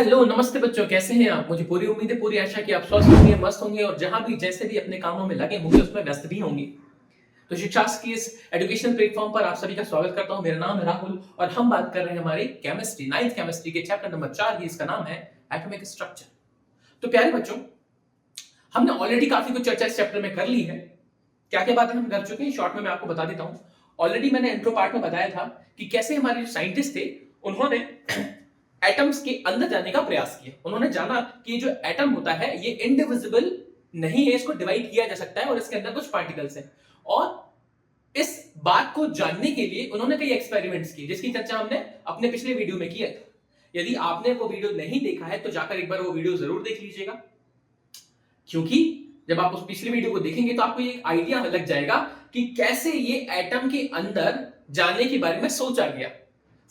Hello नमस्ते बच्चों, कैसे हैं आप? मुझे पूरी उम्मीद है, पूरी आशा कि आप स्वस्थ होंगे, मस्त होंगे और जहां भी जैसे भी अपने कामों में लगे होंगे उसमें व्यस्त भी होंगे। तो शिक्षा की इस एजुकेशनल प्लेटफॉर्म पर आप सभी का स्वागत करता हूं। मेरा नाम है राहुल और हम बात कर रहे हैं हमारी केमिस्ट्री, 9th केमिस्ट्री के चैप्टर नंबर 4 की। इसका नाम है एटॉमिक स्ट्रक्चर। तो प्यारे बच्चों, हमने ऑलरेडी काफी कुछ चर्चा इस चैप्टर में कर ली है। क्या क्या बातें हम कर चुके हैं शॉर्ट में मैं आपको बता देता हूं। ऑलरेडी मैंने इंट्रो पार्ट में बताया था कि कैसे हमारे जो साइंटिस्ट थे उन्होंने एटम्स के अंदर जाने का प्रयास किया। उन्होंने जाना कि जो एटम होता है ये इंडिविजिबल नहीं है, इसको डिवाइड किया जा सकता है और इसके अंदर कुछ पार्टिकल्स हैं। और इस बात को जानने के लिए उन्होंने कई एक्सपेरिमेंट्स किए, जिसकी चर्चा हमने अपने पिछले वीडियो में किया था। यदि आपने वो वीडियो नहीं देखा है तो जाकर एक बार वो वीडियो जरूर देख लीजिएगा, क्योंकि जब आप उस पिछले वीडियो को देखेंगे तो आपको एक आइडिया लग जाएगा कि कैसे ये एटम के अंदर जाने के बारे में सोचा गया।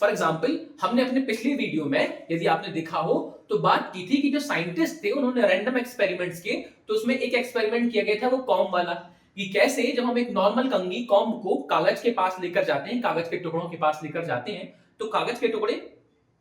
फॉर एग्जाम्पल, हमने अपने पिछले वीडियो में, यदि आपने देखा हो तो, बात की थी कि जो साइंटिस्ट थे उन्होंने रैंडम एक्सपेरिमेंट्स किए। तो उसमें एक एक्सपेरिमेंट किया गया था वो कॉम्ब वाला, कि कैसे जब हम एक नॉर्मल कंघी कॉम्ब को कागज के पास लेकर जाते हैं, कागज के टुकड़ों के पास लेकर जाते हैं, तो कागज के टुकड़े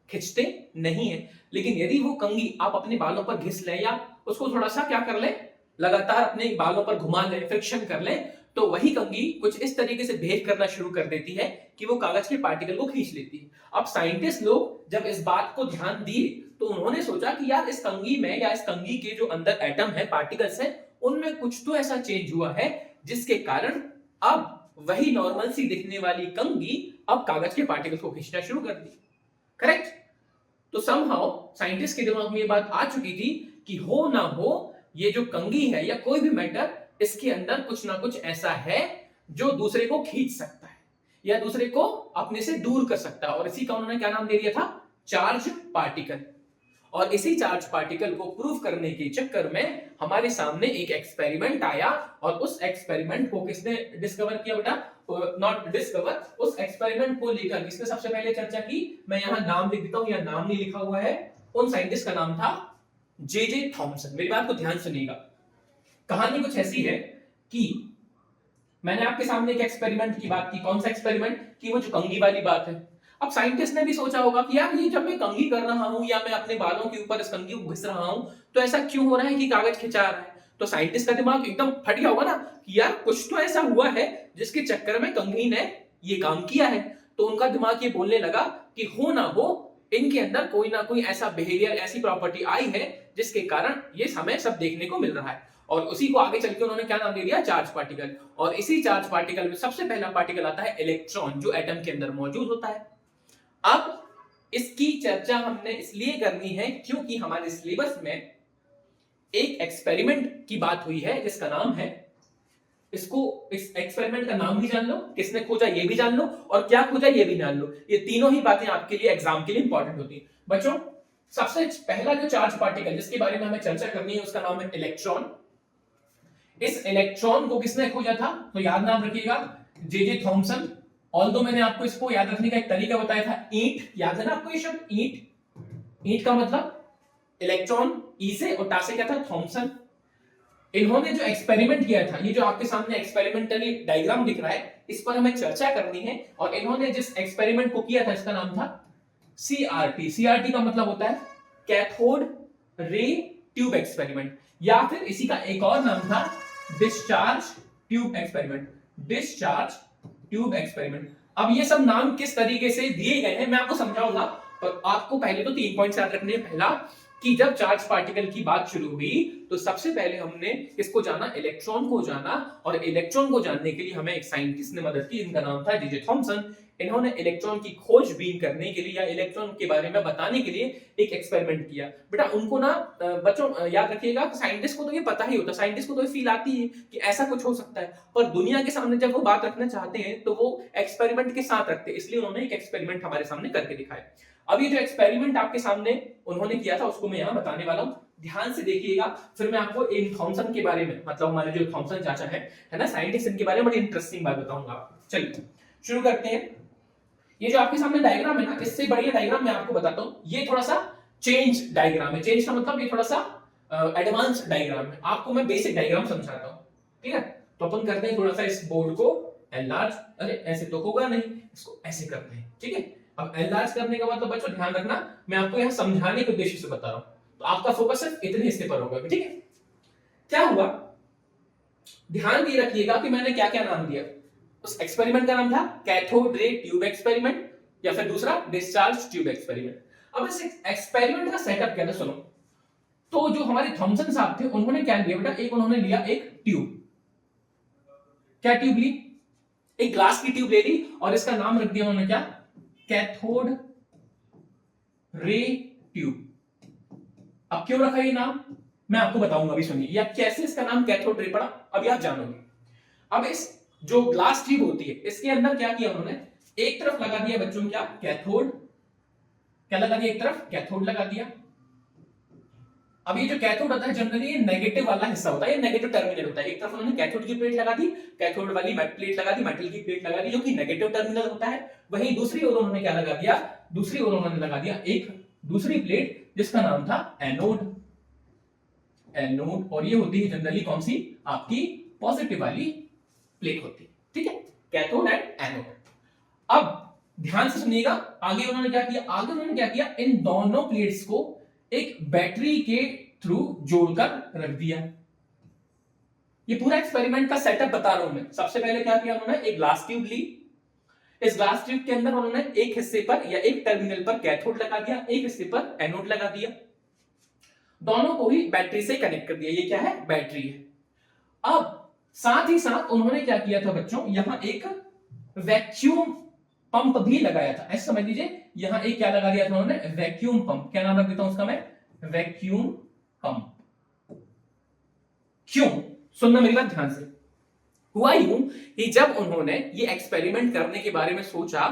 खिंचते नहीं है। लेकिन यदि वो कंघी आप अपने बालों पर घिस लें या उसको थोड़ा सा क्या कर लें, लगातार अपने बालों पर घुमा लें, फ्रिक्शन कर लें, तो वही कंघी कुछ इस तरीके से बिहेव करना शुरू कर देती है कि वो कागज के पार्टिकल को खींच लेती है। अब साइंटिस्ट लोग जब इस बात को ध्यान दिए तो उन्होंने सोचा कि यार इस कंघी में या इस कंघी के जो अंदर एटम है, पार्टिकल्स है, उनमें कुछ तो ऐसा चेंज हुआ है जिसके कारण अब वही नॉर्मल सी दिखने वाली कंघी अब कागज के पार्टिकल को खींचना शुरू कर दी। करेक्ट? तो समहाउ साइंटिस्ट के दिमाग में ये बात आ चुकी थी कि हो ना हो ये जो कंघी है या कोई भी मैटर, इसके अंदर कुछ ना कुछ ऐसा है जो दूसरे को खींच सकता है या दूसरे को अपने से दूर कर सकता है। और इसी का उन्होंने क्या नाम दे दिया था? Charge particle. और इसी चार्ज पार्टिकल को प्रूव करने के चक्कर में हमारे सामने एक एक्सपेरिमेंट आया। और उस एक्सपेरिमेंट को किसने डिस्कवर किया बेटा? नॉट डिस्कवर, उस एक्सपेरिमेंट को लेकर किसने सबसे पहले चर्चा की? मैं यहां नाम लिख देता हूं, यहां नाम नहीं लिखा हुआ है। उन साइंटिस्ट का नाम था जे थॉमसन। मेरी बात को ध्यान सुनिएगा। कहानी कुछ ऐसी है कि मैंने आपके सामने एक एक्सपेरिमेंट की बात की। कौन सा एक्सपेरिमेंट? कि वो जो कंघी वाली बात है। अब साइंटिस्ट ने भी सोचा होगा कि यार ये जब मैं कंघी कर रहा हूं या मैं अपने बालों के ऊपर इस कंघी को घिस रहा हूं तो ऐसा क्यों हो रहा है कि कागज खिंचा रहा है? तो साइंटिस्ट का दिमाग एकदम फट गया होगा ना कि यार कुछ तो ऐसा हुआ है जिसके चक्कर में कंघी ने ये काम किया है। तो उनका दिमाग ये बोलने लगा कि हो ना हो इनके अंदर कोई ना कोई ऐसा बिहेवियर, ऐसी प्रॉपर्टी आई है जिसके कारण ये हमें सब देखने को मिल रहा है। और उसी को आगे चल के उन्होंने क्या नाम दे दिया? Charge particle. और इसी चार्ज पार्टिकल में सबसे पहला पार्टिकल आता है इलेक्ट्रॉन, जो एटम के अंदर मौजूद होता है। अब इसकी चर्चा हमने इसलिए करनी है क्योंकि हमारे सिलेबस में एक एक्सपेरिमेंट की बात हुई है जिसका नाम है, इस एक्सपेरिमेंट का नाम भी जान लो, किसने खोजा ये भी जान लो, और क्या खोजा ये भी जान लो। ये तीनों ही बातें आपके लिए एग्जाम के लिए इंपॉर्टेंट होती है। बच्चों, सबसे पहला जो चार्ज पार्टिकल जिसके बारे में हमें चर्चा करनी है उसका नाम है इलेक्ट्रॉन। इस इलेक्ट्रॉन को किसने खोजा था? तो याद नाम रखिएगा, जे थॉमसन। ऑल्दो मैंने आपको इसको याद रखने का एक तरीका बताया था, ईंट। याद है ना आपको ये शब्द ईंट? ईंट का मतलब इलेक्ट्रॉन, ई से, और टा से क्या था? थॉमसन। इन्होंने जो एक्सपेरिमेंट किया था, ये जो आपके सामने एक्सपेरिमेंटली डायग्राम दिख रहा है, इस पर हमें चर्चा करनी है। और इन्होंने जिस एक्सपेरिमेंट को किया था इसका नाम था सीआरटी। सीआरटी का मतलब होता है कैथोड रे ट्यूब एक्सपेरिमेंट, या फिर इसी का एक और नाम था discharge tube experiment. Discharge tube experiment. अब ये सब नाम किस तरीके से दिए गए हैं मैं आपको समझाऊंगा, पर आपको पहले तो 3 पॉइंट्स याद रखने हैं। पहला, कि जब चार्ज पार्टिकल की बात शुरू हुई तो सबसे पहले हमने इसको जाना, इलेक्ट्रॉन को जाना। और इलेक्ट्रॉन को जानने के लिए हमें एक साइंटिस्ट ने मदद की, इनका नाम था जे थॉमसन। इन्होंने इलेक्ट्रॉन की खोजबीन करने के लिए या इलेक्ट्रॉन के बारे में बताने के लिए एक एक्सपेरिमेंट किया। बेटा उनको ना बच्चों याद रखिएगा, साइंटिस्ट को तो ये पता ही होता, साइंटिस्ट को तो ये फील आती है कि ऐसा कुछ हो सकता है, पर दुनिया के सामने जब वो बात रखना चाहते हैं तो वो एक्सपेरिमेंट के साथ रखते हैं। इसलिए उन्होंने एक एक्सपेरिमेंट हमारे सामने करके दिखाया। अब ये जो एक्सपेरिमेंट आपके सामने उन्होंने किया था उसको मैं यहां बताने वाला हूं, ध्यान से देखिएगा। फिर मैं आपको इन थॉमसन के बारे में, मतलब हमारे जो थॉमसन चाचा है ना साइंटिस्ट, इनके बारे में बड़ी इंटरेस्टिंग बात बताऊंगा आपको। चलिए शुरू करते हैं। ये जो आपके सामने डायग्राम है ना, इससे बढ़िया डायग्राम मैं आपको बताता हूं। ये थोड़ा सा चेंज डायग्राम है। चेंज का मतलब ये थोड़ा सा एडवांस डायग्राम है। आपको मैं बेसिक डायग्राम समझाता हूं, ठीक है? तो अपन करते हैं थोड़ा सा इस बोर्ड को एनलार्ज। अरे ऐसे तो होगा नहीं, इसको ऐसे करते हैं, ठीक है? अब एनलार्ज करने का मतलब बच्चों ध्यान रखना, मैं आपको यहाँ समझाने के उद्देश्य से बता रहा हूं, तो आपका फोकस सिर्फ इतने हिस्से पर होगा, ठीक है। क्या हुआ, ध्यान ये रखिएगा कि मैंने क्या क्या नाम दिया। उस एक्सपेरिमेंट का नाम था कैथोड रे ट्यूब एक्सपेरिमेंट, या फिर दूसरा डिस्चार्ज ट्यूब एक्सपेरिमेंट। अब इस एक्सपेरिमेंट का सेटअप क्या था सुनो। तो जो हमारे थॉमसन साहब थे उन्होंने क्या लिया बेटा, एक उन्होंने लिया एक ट्यूब। क्या ट्यूब ली, एक ग्लास की ट्यूब ले ली और इसका नाम रख दिया उन्होंने क्या, कैथोड रे ट्यूब। अब क्यों रखा ये नाम मैं आपको बताऊंगा, अभी सुनिए, या कैसे इसका नाम कैथोड रे पड़ा अभी आप जानोगे। अब इस जो ग्लास ट्यूब होती है इसके अंदर क्या किया उन्होंने, एक तरफ लगा दिया बच्चों क्या, कैथोड, क्या लगा दिया, एक तरफ कैथोड लगा दिया। अब ये जो कैथोड होता है जनरली ये नेगेटिव वाला हिस्सा होता है, ये नेगेटिव टर्मिनल होता है। एक तरफ उन्होंने कैथोड की प्लेट लगा दी, कैथोड वाली प्लेट लगा दी, मेटल की प्लेट लगा दी जो कि नेगेटिव टर्मिनल होता है। वहीं दूसरी ओर उन्होंने क्या लगा दिया, दूसरी ओर उन्होंने लगा दिया एक दूसरी प्लेट जिसका नाम था एनोड। एनोड, और ये होती है जनरली कौन सी, आपकी पॉजिटिव वाली प्लेट होती है, ठीक है, कैथोड एंड एनोड। अब ध्यान से सुनिएगा, आगे उन्होंने क्या किया, आगे उन्होंने क्या किया, इन दोनों प्लेट्स को एक बैटरी के थ्रू जोड़कर रख दिया। ये पूरा एक्सपेरिमेंट का सेटअप बता रहा हूं मैं। सबसे पहले क्या किया उन्होंने, एक ग्लास ट्यूब ली, इस ग्लास ट्यूब के अंदर उन्होंने एक हिस्से पर या एक टर्मिनल पर कैथोड लगा दिया, एक हिस्से पर एनोड लगा दिया, दोनों को ही बैटरी से कनेक्ट कर दिया। ये क्या है, बैटरी है। अब साथ ही साथ उन्होंने क्या किया था बच्चों, यहां एक वैक्यूम पंप भी लगाया था। ऐसे समझ लीजिए, यहां एक क्या लगा दिया था उन्होंने, वैक्यूम पंप। क्या नाम रख देता हूं उसका मैं, वैक्यूम पंप। क्यों, सुनना मेरी बात ध्यान से। हुआ यूं कि जब उन्होंने ये एक्सपेरिमेंट करने के बारे में सोचा,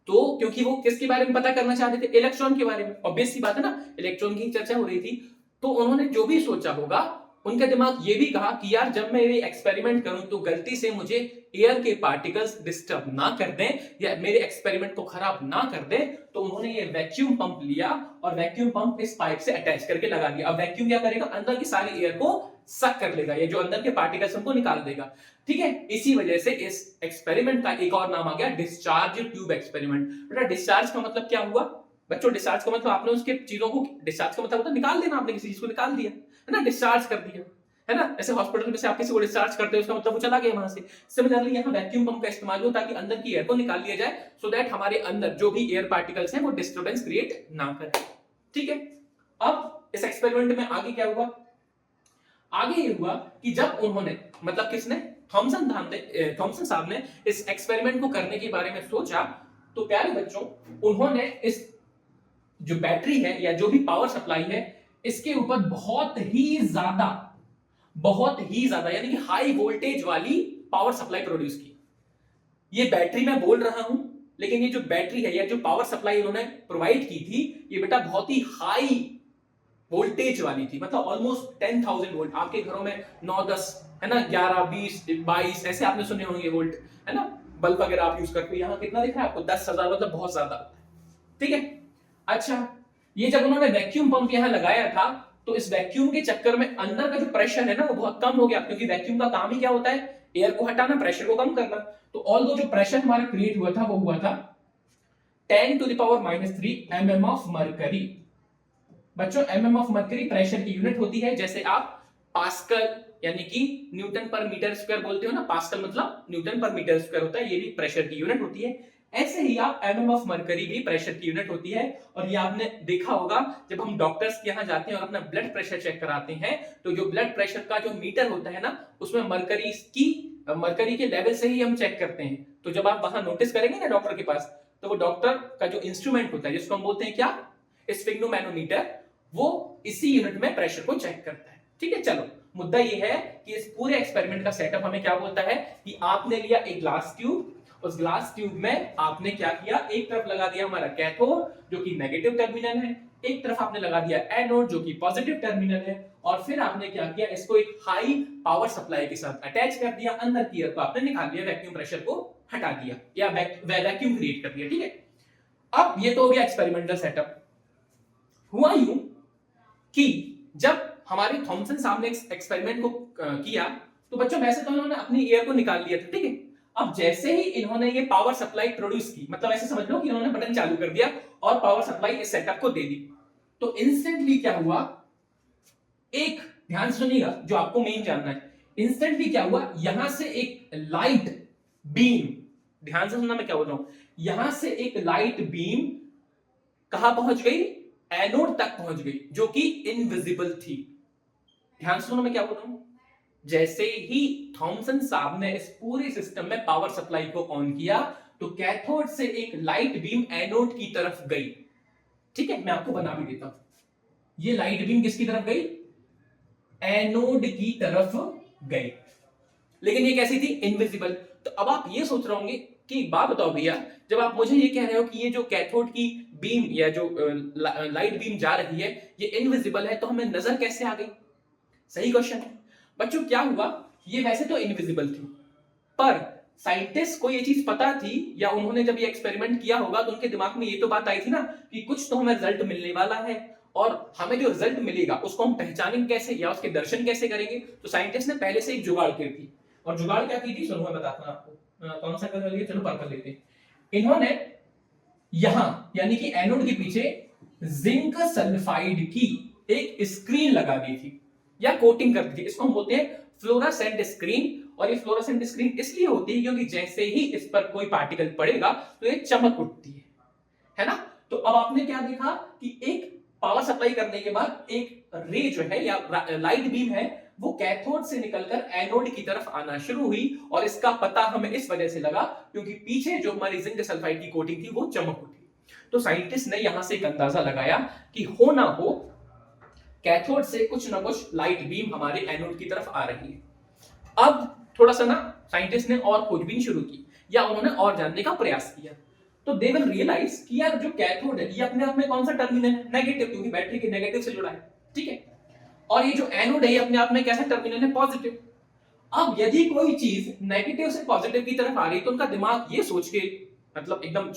तो क्योंकि वो किसके बारे में पता करना चाहते थे, इलेक्ट्रॉन के बारे में, ऑब्वियस सी बात है ना, इलेक्ट्रॉन की चर्चा हो रही थी। तो उन्होंने जो भी सोचा होगा, उनका दिमाग ये भी कहा कि यार जब मैं ये एक्सपेरिमेंट करूं तो गलती से मुझे एयर के पार्टिकल्स डिस्टर्ब ना कर दें या मेरे एक्सपेरिमेंट को खराब ना कर दें। तो उन्होंने ये वैक्यूम पंप लिया और वैक्यूम पंप इस पाइप से अटैच करके लगा दिया। अब वैक्यूम क्या करेगा, अंदर की सारी एयर को सक कर लेगा, ये जो अंदर के पार्टिकल्स उनको निकाल देगा, ठीक है। इसी वजह से इस एक्सपेरिमेंट का एक और नाम आ गया डिस्चार्ज ट्यूब एक्सपेरिमेंट। बेटा डिस्चार्ज का मतलब क्या हुआ बच्चों, डिस्चार्ज का मतलब आपने उसके चीजों को, डिस्चार्ज का मतलब होता है निकाल देना, आपने किसी चीज को निकाल दिया है ना, डिस्चार्ज कर दिया है ना। ऐसे हॉस्पिटल में से आप किसी को डिस्चार्ज करते हो उसका मतलब वो चला गया वहां से। सिमिलरली यहाँ वैक्यूम पंप का इस्तेमाल हो ताकि अंदर की एयर को निकाल लिया जाए, सो दैट हमारे अंदर जो भी एयर पार्टिकल्स हैं वो डिस्टर्बेंस क्रिएट ना करें, ठीक है। अब इस एक्सपेरिमेंट में आगे क्या हुआ, आगे ये हुआ कि जब उन्होंने, मतलब किसने, थॉमसन साहब ने इस एक्सपेरिमेंट को करने के बारे में सोचा, तो प्यारे बच्चों उन्होंने इस जो बैटरी है या जो भी पावर सप्लाई है इसके ऊपर बहुत ही ज्यादा यानी कि हाई वोल्टेज वाली पावर सप्लाई प्रोड्यूस की। ये बैटरी मैं बोल रहा हूं, लेकिन ये जो बैटरी है या जो पावर सप्लाई उन्होंने प्रोवाइड की थी, ये बेटा बहुत ही हाई वोल्टेज वाली थी, मतलब ऑलमोस्ट 10,000 वोल्ट। आपके घरों में 9-10 है ना, 11, 20, 22 ऐसे आपने सुने होंगे वोल्ट, है ना, बल्ब वगैरह आप यूज करते हो। यहाँ कितना दिख रहा है आपको, 10,000, मतलब बहुत ज्यादा, ठीक है। अच्छा, ये जब उन्होंने वैक्यूम पंप यहां लगाया था तो इस वैक्यूम के चक्कर में अंदर का जो प्रेशर है ना वो बहुत कम हो गया, क्योंकि वैक्यूम का काम ही क्या होता है, एयर को हटाना, प्रेशर को कम करना। तो ऑल्दो जो प्रेशर हमारा क्रिएट हुआ था वो हुआ था 10⁻³ mm ऑफ मरकरी। बच्चों mm ऑफ मरकरी प्रेशर की यूनिट होती है, जैसे आप पास्कल यानी कि न्यूटन पर मीटर स्क्वायर बोलते हो ना, पास्कल मतलब न्यूटन पर मीटर स्क्वायर होता है, ये भी प्रेशर की यूनिट होती है। ऐसे ही आप mm ऑफ मरकरी भी प्रेशर की यूनिट होती है। और ये आपने देखा होगा जब हम डॉक्टर्स के यहाँ जाते हैं और अपना ब्लड प्रेशर चेक कराते हैं, तो जो ब्लड प्रेशर का जो मीटर होता है ना, उसमें मरकरी के लेवल से ही हम चेक करते हैं। तो जब आप वहां नोटिस करेंगे ना डॉक्टर के पास, तो वो डॉक्टर का जो इंस्ट्रूमेंट होता है जिसको हम बोलते हैं क्या, स्फिग्नोमैनोमीटर, वो इसी यूनिट में प्रेशर को चेक करता है, ठीक है। चलो, मुद्दा ये है कि इस पूरे एक्सपेरिमेंट का सेटअप हमें क्या बोलता है कि आपने लिया एक ग्लास ट्यूब, उस ग्लास ट्यूब में आपने क्या किया, एक तरफ लगा दिया हमारा कैथोड जो कि नेगेटिव टर्मिनल है, एक तरफ आपने लगा दिया एनोड जो कि पॉजिटिव टर्मिनल है, और फिर आपने क्या किया, इसको एक हाई पावर सप्लाई के साथ अटैच कर दिया, अंदर की एयर को आपने निकाल दिया, वैक्यूम प्रेशर को हटा दिया या वैक्यूम क्रिएट कर दिया, ठीक है। अब ये तो हो गया एक्सपेरिमेंटल सेटअप। हुआ यूं कि जब हमारे थॉमसन साहब ने एक्सपेरिमेंट को किया, तो बच्चों वैसे तो उन्होंने अपनी एयर को निकाल लिया था, ठीक है। अब जैसे ही इन्होंने ये पावर सप्लाई प्रोड्यूस की, मतलब ऐसे समझ लो कि इन्होंने बटन चालू कर दिया और पावर सप्लाई इस सेटअप को दे दी, तो इंस्टेंटली क्या हुआ, एक ध्यान सुनिएगा जो आपको मेन जानना है, इंस्टेंटली क्या हुआ, यहां से एक लाइट बीम, ध्यान से सुनना मैं क्या बोल रहा हूं, यहां से एक लाइट बीम कहां पहुंच गई, एनोड तक पहुंच गई, जो कि इनविजिबल थी। ध्यान से सुनो मैं क्या बोल रहा हूं, जैसे ही थॉमसन साहब ने इस पूरे सिस्टम में पावर सप्लाई को ऑन किया तो कैथोड से एक लाइट बीम एनोड की तरफ गई। ठीक है, मैं आपको बना भी देता हूं, ये लाइट बीम किसकी तरफ गई, एनोड की तरफ गई, लेकिन ये कैसी थी, इनविजिबल। तो अब आप ये सोच रहे होंगे कि एक बात बताओ भैया, जब आप मुझे ये कह रहे हो कि ये जो कैथोड की बीम या जो लाइट बीम जा रही है ये इनविजिबल है, तो हमें नजर कैसे आ गई, सही क्वेश्चन है बच्चों। क्या हुआ, ये वैसे तो इनविजिबल थी, पर साइंटिस्ट को ये चीज पता थी, या उन्होंने जब ये एक्सपेरिमेंट किया होगा तो उनके दिमाग में ये तो बात आई थी ना कि कुछ तो हमें रिजल्ट मिलने वाला है, और हमें जो रिजल्ट मिलेगा उसको हम पहचानेंगे कैसे या उसके दर्शन कैसे करेंगे। तो साइंटिस्ट ने पहले से एक जुगाड़ की थी, और जुगाड़ क्या की थी सुनो मैं बताता हूं आपको। कौन सा कलर लिए, चलो पर्पल लेते हैं। इन्होंने यहां यानी कि एनोड के पीछे जिंक सल्फाइड की एक स्क्रीन लगा दी थी या कोटिंग कर दी थी, इसको हम बोलते हैं फ्लोरोसेंट स्क्रीन। और ये फ्लोरोसेंट स्क्रीन इसलिए होती है क्योंकि जैसे ही इस पर कोई पार्टिकल पड़ेगा तो ये चमक उठती है ना। तो अब आपने क्या देखा कि एक पावर सप्लाई करने के बाद एक रे जो है या लाइट बीम है वो कैथोड से निकलकर एनोड की तरफ आना शुरू हुई, और इसका पता हमें इस वजह से लगा क्योंकि पीछे जो हमारी जिंक सल्फाइड की कोटिंग थी वो चमक उठी। तो साइंटिस्ट ने यहां से एक अंदाजा लगाया कि हो ना हो कैथोड से कुछ ना कुछ लाइट बीम हमारे एनोड की तरफ आ रही है। अब थोड़ा सा ना साइंटिस्ट ने और खोजबीन शुरू की या उन्होंने और जानने का प्रयास किया, तो दे विल रियलाइज कि यार जो कैथोड है ये अपने आप में कौन सा टर्मिनल है, नेगेटिव, क्योंकि बैटरी के नेगेटिव से जुड़ा है, ठीक है। और ये जो एनोड है ये अपने आप में कैसा टर्मिनल है, पॉजिटिव। अब यदि कोई चीज नेगेटिव से पॉजिटिव की तरफ आ रही है तो उनका दिमाग ये सोच के, मतलब एकदम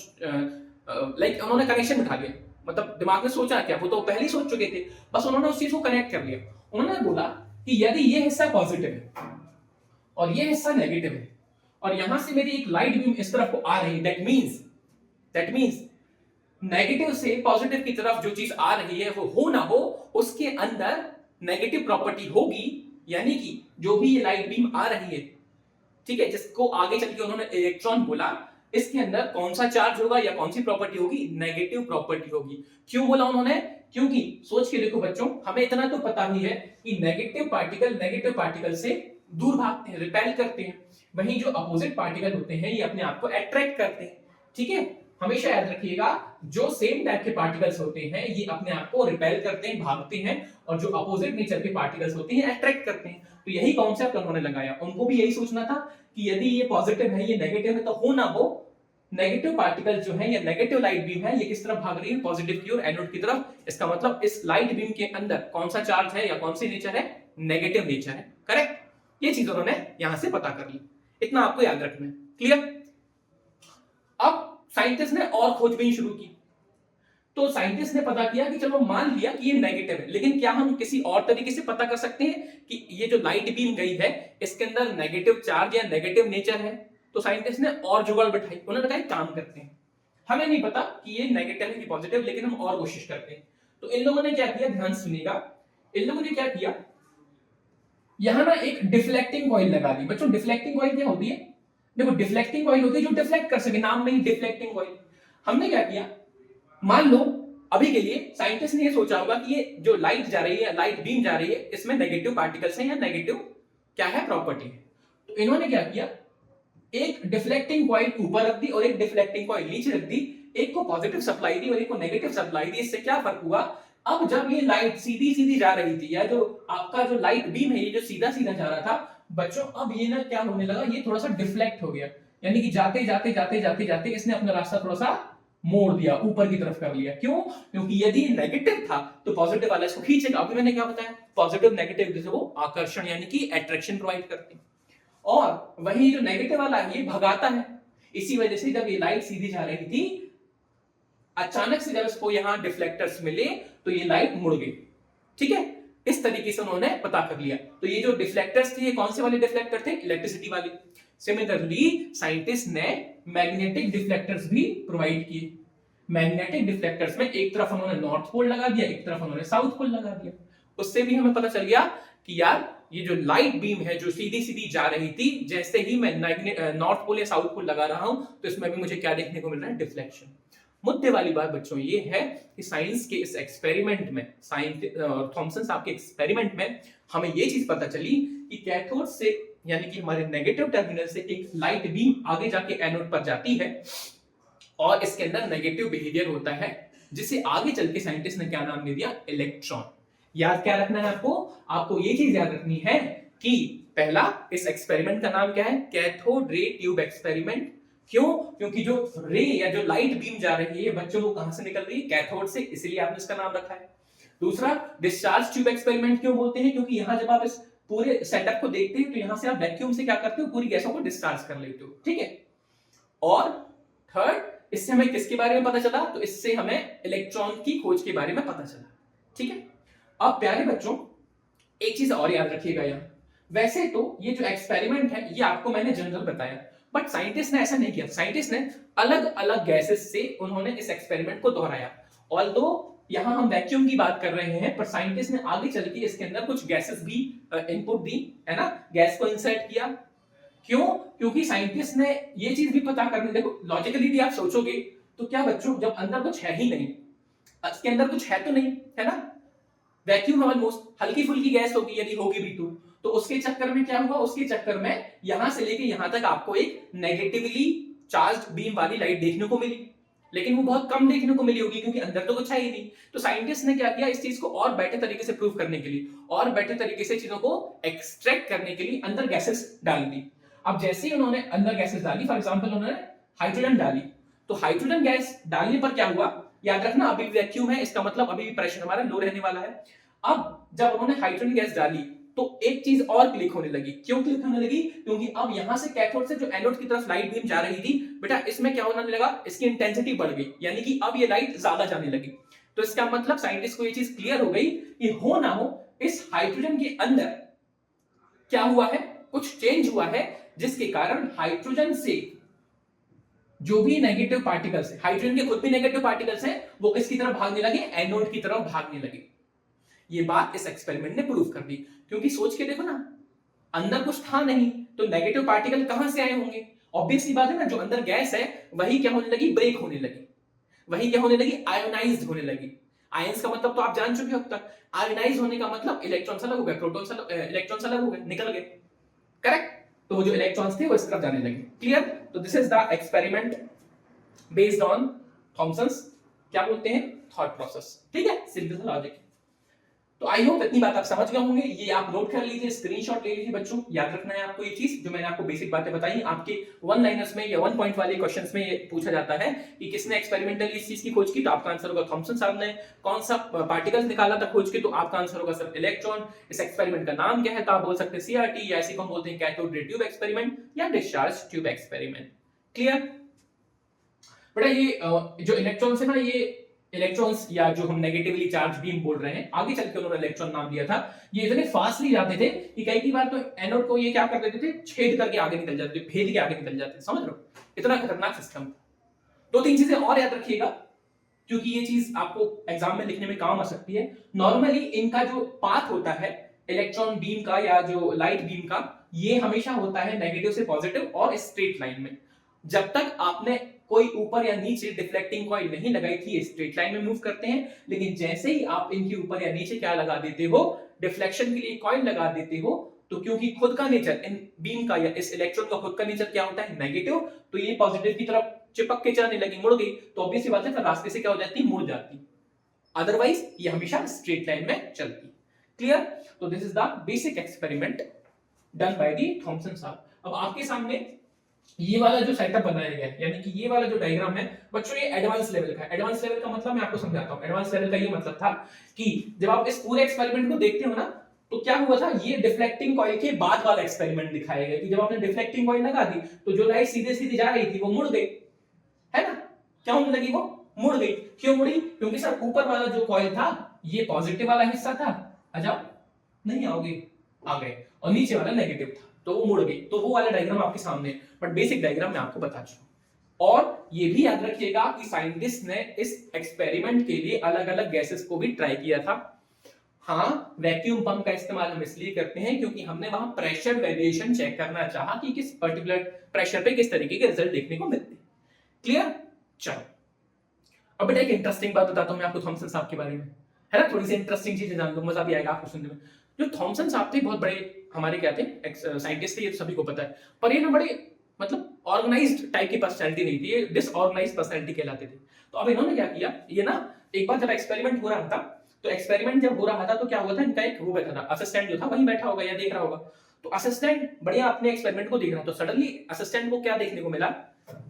लाइक उन्होंने कनेक्शन बिठा लिया, मतलब दिमाग में सोचा क्या, वो तो पहले ही सोच चुके थे, बस उन्होंने उस चीज को कनेक्ट कर लिया। उन्होंने बोला कि यदि ये हिस्सा पॉजिटिव है और ये हिस्सा नेगेटिव है और यहां से मेरी एक लाइट बीम इस तरफ को आ रही है, दैट मींस नेगेटिव से पॉजिटिव की तरफ जो चीज आ रही है वो हो ना हो उसके अंदर नेगेटिव प्रॉपर्टी होगी, यानी कि जो भी ये लाइट बीम आ रही है, ठीक है, जिसको आगे चल के उन्होंने इलेक्ट्रॉन बोला, इसके अंदर कौन सा चार्ज होगा या कौन सी प्रॉपर्टी होगी, नेगेटिव प्रॉपर्टी होगी। क्यों बोला उन्होंने, क्योंकि सोच के देखो बच्चों, हमें इतना तो पता ही है कि नेगेटिव पार्टिकल से दूर भागते हैं, रिपेल करते हैं, वहीं जो अपोजिट पार्टिकल होते हैं ये अपने आप को अट्रैक्ट करते हैं, ठीक है। हमेशा याद रखिएगा जो सेम टाइप के पार्टिकल्स होते हैं ये अपने आप को रिपेल करते हैं, भागते हैं, और जो अपोजिट नेचर के पार्टिकल्स होते हैं अट्रैक्ट करते हैं। तो यही कॉन्सेप्ट उन्होंने लगाया, उनको भी यही सोचना था कि यदि ये पॉजिटिव है ये नेगेटिव है तो हो ना हो नेगेटिव पार्टिकल जो है या नेगेटिव लाइट बीम है ये किस तरफ भाग रही है, पॉजिटिव की ओर, एनोड की तरफ। इसका मतलब इस लाइट बीम के अंदर कौन सा चार्ज है या कौन सी नेचर है, नेगेटिव नेचर है, करेक्ट। ये चीज उन्होंने यहां से पता कर ली, इतना आपको याद रखना है, क्लियर। अब साइंटिस्ट ने और खोजबीन शुरू की, तो साइंटिस्ट ने पता किया कि चलो मान लिया कि ये नेगेटिव है, लेकिन क्या हम किसी और तरीके से पता कर सकते हैं कि ये जो लाइट बीम गई है इसके अंदर नेगेटिव चार्ज या नेगेटिव नेचर है। तो साइंटिस्ट ने और जुगाड़ बिठाई, उन्होंने कहा काम करते हैं, हमें नहीं पता कि ये नेगेटिव है कि पॉजिटिव, लेकिन हम और कोशिश करते हैं। तो इन लोगों ने क्या किया, ध्यान सुनिएगा, इन लोगों ने क्या किया, यहां ना एक डिफ्लेक्टिंग कॉइल लगा दी। बच्चों डिफ्लेक्टिंग कॉइल क्या होती है, देखो डिफ्लेक्टिंग कॉइल होती है जो डिफ्लेक्ट कर सके, नाम में ही डिफ्लेक्टिंग कॉइल। हमने क्या किया, मान लो अभी के लिए साइंटिस्ट ने ये सोचा होगा कि ये जो लाइट जा रही है, लाइट बीम जा रही है, इसमें नेगेटिव पार्टिकल्स हैं या नेगेटिव क्या है, प्रॉपर्टी है। तो इन्होंने क्या किया, एक डिफ्लेक्टिंग कॉइल ऊपर रख दी और एक डिफ्लेक्टिंग कॉइल नीचे रख दी, एक को पॉजिटिव सप्लाई दी और एक को नेगेटिव सप्लाई दी। इससे क्या फर्क हुआ, अब जब ये लाइट सीधी सीधी जा रही थी, या जो आपका जो लाइट बीम है ये जो सीधा सीधा जा रहा था बच्चों, अब ये ना क्या होने लगा, ये थोड़ा सा डिफ्लेक्ट हो गया, यानी कि जाते जाते जाते जाते जाते इसने अपना रास्ता थोड़ा सा मोड़ दिया, ऊपर की तरफ कर लिया। क्यों, क्योंकि यदि ये नेगेटिव था तो पॉजिटिव वाला इसको खींचेगा। अभी मैंने क्या बताया, पॉजिटिव नेगेटिव से वो आकर्षण यानी कि अट्रैक्शन प्रोवाइड करते हैं, और वही जो नेगेटिव वाला है ये भगाता है। इसी वजह से जब ये लाइट सीधी जा रही थी, अचानक से जब इसको यहां डिफ्लेक्टर्स मिले तो ये लाइट मुड़ गई, ठीक है। इस तरीके से उन्होंने पता कर लिया। तो ये जो डिफ्लेक्टर्स थे ये कौन से वाले डिफ्लेक्टर थे, इलेक्ट्रिसिटी वाले। सिमिलरली साइंटिस्ट ने मैग्नेटिक डिफ्लेक्टर्स भी प्रोवाइड किए। मैग्नेटिक डिफ्लेक्टर्स में एक तरफ उन्होंने नॉर्थ पोल लगा दिया, एक तरफ उन्होंने साउथ पोल लगा दिया। उससे भी हमें पता चल गया कि यार ये जो लाइट बीम है जो सीधी सीधी जा रही थी, जैसे ही मैं नॉर्थ पोल या साउथ पोल लगा रहा हूं तो इसमें भी मुझे क्या देखने को मिल रहा है, डिफ्लेक्शन। मुद्दे वाली बात बच्चों ये है कि साइंस के इस एक्सपेरिमेंट में, थॉमसन साहब के एक्सपेरिमेंट में हमें ये चीज पता चली कि कैथोड से यानी कि हमारे नेगेटिव टर्मिनल से एक लाइट बीम आगे जाके एनोड पर जाती है और इसके अंदर नेगेटिव बिहेवियर होता है, जिसे आगे चल के साइंटिस्ट ने क्या नाम दे दिया, इलेक्ट्रॉन। याद क्या रखना है आपको, आपको ये चीज याद रखनी है कि पहला इस एक्सपेरिमेंट का नाम क्या है, कैथोड रे ट्यूब एक्सपेरिमेंट। क्यों? क्योंकि जो रे या जो लाइट बीम जा रही है बच्चों को कहां से निकल रही है, कैथोड से, इसलिए आपने इसका नाम रखा है। दूसरा डिस्चार्ज ट्यूब एक्सपेरिमेंट क्यों बोलते हैं, क्योंकि यहां जब आप इस पूरे सेटअप को देखते हैं तो यहां से आप वैक्यूम से क्या करते हो, पूरी गैसों को डिस्चार्ज कर लेते हो, ठीक है। और थर्ड, इससे हमें किसके बारे में पता चला, तो इससे हमें इलेक्ट्रॉन की खोज के बारे में पता चला, ठीक है। अब प्यारे बच्चों एक चीज और याद रखिएगा, यहां वैसे तो ये जो एक्सपेरिमेंट है ये आपको मैंने जनरल बताया, बट साइंटिस्ट ने ऐसा नहीं किया। साइंटिस्ट ने अलग अलग गैसेस से उन्होंने इस एक्सपेरिमेंट को दोहराया। ऑल्दो यहां हम वैक्यूम की बात कर रहे हैं, पर साइंटिस्ट ने आगे चल के इसके अंदर कुछ गैसेस भी इनपुट दी, है ना, गैस को इंसर्ट किया। क्यों? क्योंकि साइंटिस्ट ने ये चीज भी पता करनी, देखो लॉजिकली भी आप सोचोगे तो क्या बच्चों, जब अंदर कुछ है ही नहीं, इसके अंदर कुछ है तो नहीं, है ना, वैक्यूम ऑलमोस्ट हल्की फुल्की गैस होगी, यदि होगी भी तो उसके चक्कर में क्या हुआ, उसके चक्कर में यहां से लेके यहां तक आपको एक नेगेटिवली चार्ज बीम वाली लाइट देखने को मिली, लेकिन वो बहुत कम देखने को मिली होगी क्योंकि अंदर तो कुछ है ही नहीं। तो साइंटिस्ट ने क्या किया, इस चीज को और बेटर तरीके से प्रूव करने के लिए और बेटर तरीके से चीजों को एक्सट्रैक्ट करने के लिए अंदर गैसेस डाल दी। अब जैसे ही उन्होंने अंदर गैसेस डाली, फॉर एग्जांपल उन्होंने हाइड्रोजन डाली, तो हाइड्रोजन गैस डालने पर क्या हुआ, याद रखना अभी भी वैक्यूम है, इसका मतलब अभी भी प्रेशर हमारा लो रहने वाला है। अब जब उन्होंने हाइड्रोजन गैस डाली तो एक चीज और क्लिक होने लगी। क्यों क्लिक होने लगी? क्योंकि अब यहां से कैथोड से जो एनोड की तरफ लाइट बीम जा रही थी बेटा, इसमें क्या होने लगा, इसकी इंटेंसिटी बढ़ गई, यानी कि अब ये लाइट ज्यादा जाने लगी। तो इसका मतलब साइंटिस्ट को ये चीज क्लियर हो गई कि हो ना हो इस हाइड्रोजन के अंदर क्या हुआ है, कुछ चेंज हुआ है, जिसके कारण हाइड्रोजन से जो भी नेगेटिव पार्टिकल्स है, हाइड्रोजन के खुद भी नेगेटिव पार्टिकल्स हैं, वो किसकी तरफ भागने लगे, एनोड की तरफ भागने लगे। ये बात इस एक्सपेरिमेंट ने प्रूव कर दी। क्योंकि सोच के देखो ना, अंदर कुछ था नहीं तो नेगेटिव पार्टिकल कहां से आए होंगे, ऑब्वियस सी बात है ना, जो अंदर गैस है वही क्या होने लगी, ब्रेक होने लगी, वही क्या होने लगी, आयोनाइज्ड होने लगी। आयंस का मतलब तो आप जान चुके हो अब तक, आयोनाइज होने का मतलब इलेक्ट्रॉन से अलग हो गए, प्रोटॉन से इलेक्ट्रॉन से अलग हो गए, निकल गए, करेक्ट। तो वो जो इलेक्ट्रॉन्स थे वो इस तरफ जाने लगे, क्लियर। तो this is the experiment based on Thomson's क्या बोलते हैं, थॉट प्रोसेस, ठीक है, सिंपल सा लॉजिक। तो आई होप इतनी बात आप समझ गए होंगे, ये आप नोट कर लीजिए, स्क्रीनशॉट ले लीजिए बच्चों, याद रखना है आपको ये चीज जो मैंने आपको बेसिक बातें बताई। आपके वन लाइनर्स में या 1 पॉइंट वाले क्वेश्चंस में ये पूछा जाता है कि किसने एक्सपेरिमेंटली इस चीज की खोज की, तो आपका आंसर होगा थॉमसन साहब ने। कौन सा पार्टिकल्स निकाला था खोज के, तो आपका आंसर होगा सर इलेक्ट्रॉन। इस एक्सपेरिमेंट का नाम क्या है, तो आप बोल सकते हैं सीआरटी, या ऐसे को हम बोलते हैं कैथोड रे ट्यूब एक्सपेरिमेंट या डिस्चार्ज ट्यूब एक्सपेरिमेंट, क्लियर। बेटा ये जो इलेक्ट्रॉन्स है ना, ये इलेक्ट्रॉन्स या जो हम नेगेटिवली चार्ज बीम बोल रहे हैं, आगे चल के उन्होंने इलेक्ट्रॉन नाम दिया था, ये इतने फास्टली जाते थे कि कई बार तो एनोड को ये क्या कर देते थे, छेद करके आगे निकल जाते थे, भेद के आगे निकल जाते थे, समझ रहे हो, इतना खतरनाक सिस्टम। दो तीन चीजें और याद रखिएगा क्योंकि ये चीज आपको एग्जाम में लिखने में काम आ सकती है। नॉर्मली इनका जो पाथ होता है इलेक्ट्रॉन बीम का या जो लाइट बीम का, ये हमेशा होता है नेगेटिव से पॉजिटिव और स्ट्रेट लाइन में। जब तक आपने कोई ऊपर या नीचे डिफ्लेक्टिंग कॉइल नहीं लगाई थी, स्ट्रेट लाइन में मूव करते हैं, लेकिन जैसे ही आप इनके ऊपर या नीचे क्या लगा देते हो, डिफ्लेक्शन के लिए कॉइल लगा देते हो, तो क्योंकि खुद का नेचर इन बीम का या इस इलेक्ट्रॉन का खुद का नेचर क्या होता है, नेगेटिव, तो ये पॉजिटिव की तरफ चिपक के जाने लगी, मुड़ गई, तो ऑब्वियस सी बात है फिर रास्ते से क्या हो जाती, मुड़ जाती। अदरवाइज ये हमेशा स्ट्रेट लाइन में चलती, क्लियर। तो this is the basic experiment done by the Thomson साहब। अब आपके सामने ये वाला जो सेटअप बनाया गया है, यानी कि ये वाला जो डायग्राम है बच्चों, ये एडवांस लेवल का है। एडवांस लेवल का मतलब मैं आपको समझाता हूं। एडवांस लेवल का ये मतलब था कि जब आप इस पूरे एक्सपेरिमेंट को देखते हो ना, तो क्या हुआ था, ये डिफ्लेक्टिंग कॉइल के बाद वाला एक्सपेरिमेंट दिखाया गया कि जब आपने डिफ्लेक्टिंग कॉइल लगा दी तो जो लाइट सीधे सीधे जा रही थी वो मुड़ गई, है ना, क्या होने लगी, वो मुड़ गई। क्यों मुड़ी? क्योंकि सर ऊपर वाला जो कॉइल था ये पॉजिटिव वाला हिस्सा था, आ जाओ, नहीं आओगे, आ गए, और नीचे वाला नेगेटिव था। तो वो मुड़ गई, तो वो वाला डायग्राम आपके सामने है, बट बेसिक डायग्राम मैं आपको बता चुका हूं। और ये भी याद रखिएगा कि साइंटिस्ट ने इस एक्सपेरिमेंट के लिए अलग अलग गैसेस को भी ट्राई किया था। हाँ, वैक्यूम पंप का इस्तेमाल हम इसलिए करते हैं क्योंकि हमने वहां प्रेशर वेरिएशन चेक करना चाहा कि किस पर्टिकुलर प्रेशर पे किस तरीके के रिजल्ट देखने को मिलते हैं। क्लियर? चलो अब बेटा एक इंटरेस्टिंग बात बताता हूं मैं आपको थॉमसन साहब के बारे में, है ना, थोड़ी सी इंटरेस्टिंग चीजें जान लो, मजा भी आएगा आपको सुनने में। जो थॉमसन साहब थे बहुत बड़े हमारे क्या थे, साइंटिस्ट थे, ये सभी को पता है, पर ये ना बड़े मतलब ऑर्गेनाइज्ड टाइप की पर्सनैलिटी नहीं थी, ये डिसऑर्गेनाइज्ड पर्सनैलिटी कहलाते थे। तो अब इन्होंने क्या किया, ये ना एक बार जब एक्सपेरिमेंट हो रहा था, तो एक्सपेरिमेंट जब हो रहा था तो क्या हुआ था, इनका एक वो बैठा था, असिस्टेंट जो था वहीं बैठा होगा या देख रहा होगा। तो असिस्टेंट बढ़िया अपने एक्सपेरिमेंट को देख रहा, तो सडनली असिस्टेंट को क्या देखने को मिला,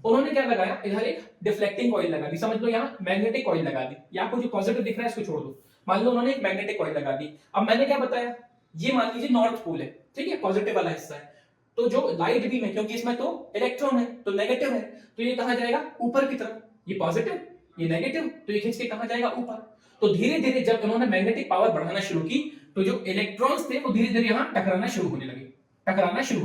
उन्होंने क्या लगाया, इधर एक डिफ्लेक्टिंग कॉइल लगा दी, समझ लो यहाँ मैग्नेटिक कॉइल लगा दी, या आपको जो पॉजिटिव दिख रहा है इसको छोड़ दो, मान लो उन्होंने एक मैग्नेटिक कॉइल लगा दी। अब मैंने क्या बताया, ये मान लीजिए नॉर्थ पोल है, ठीक है, पॉजिटिव वाला हिस्सा है, तो जो लाइट बीम है, क्योंकि इसमें तो इलेक्ट्रॉन है तो नेगेटिव है, तो ये कहां जाएगा, ऊपर की तरफ, ये पॉजिटिव ये नेगेटिव, तो ये खींच के कहां जाएगा, ऊपर। तो धीरे धीरे जब उन्होंने मैग्नेटिक पावर बढ़ाना शुरू की, तो जो इलेक्ट्रॉन्स थे वो धीरे धीरे यहां टकराना शुरू होने लगे, टकराना शुरू